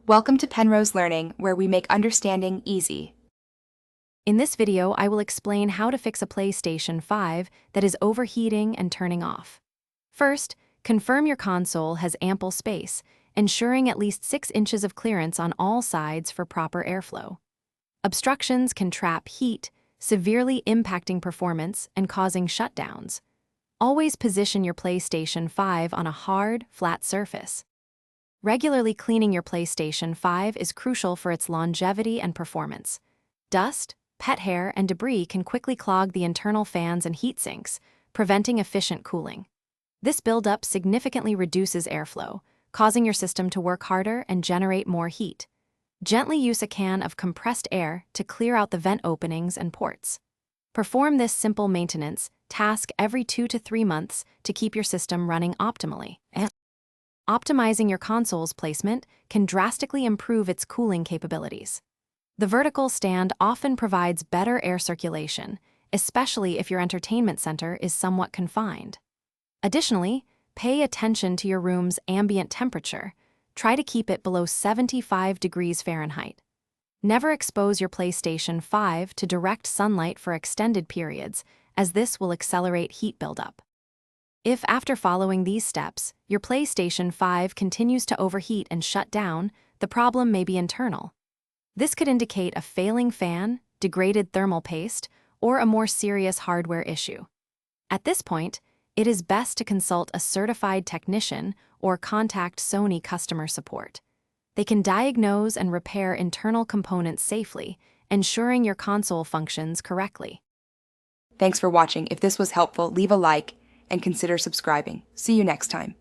Welcome to Penrose Learning, where we make understanding easy. In this video, I will explain how to fix a PlayStation 5 that is overheating and turning off. First, confirm your console has ample space, ensuring at least 6 inches of clearance on all sides for proper airflow. Obstructions can trap heat, severely impacting performance and causing shutdowns. Always position your PlayStation 5 on a hard, flat surface. Regularly cleaning your PlayStation 5 is crucial for its longevity and performance. Dust, pet hair, and debris can quickly clog the internal fans and heat sinks, preventing efficient cooling. This buildup significantly reduces airflow, causing your system to work harder and generate more heat. Gently use a can of compressed air to clear out the vent openings and ports. Perform this simple maintenance task every 2 to 3 months to keep your system running optimally. Optimizing your console's placement can drastically improve its cooling capabilities. The vertical stand often provides better air circulation, especially if your entertainment center is somewhat confined. Additionally, pay attention to your room's ambient temperature. Try to keep it below 75 degrees Fahrenheit. Never expose your PlayStation 5 to direct sunlight for extended periods, as this will accelerate heat buildup. If after following these steps, your PlayStation 5 continues to overheat and shut down, the problem may be internal. This could indicate a failing fan, degraded thermal paste, or a more serious hardware issue. At this point, it is best to consult a certified technician or contact Sony customer support. They can diagnose and repair internal components safely, ensuring your console functions correctly. Thanks for watching. If this was helpful, leave a like and consider subscribing. See you next time.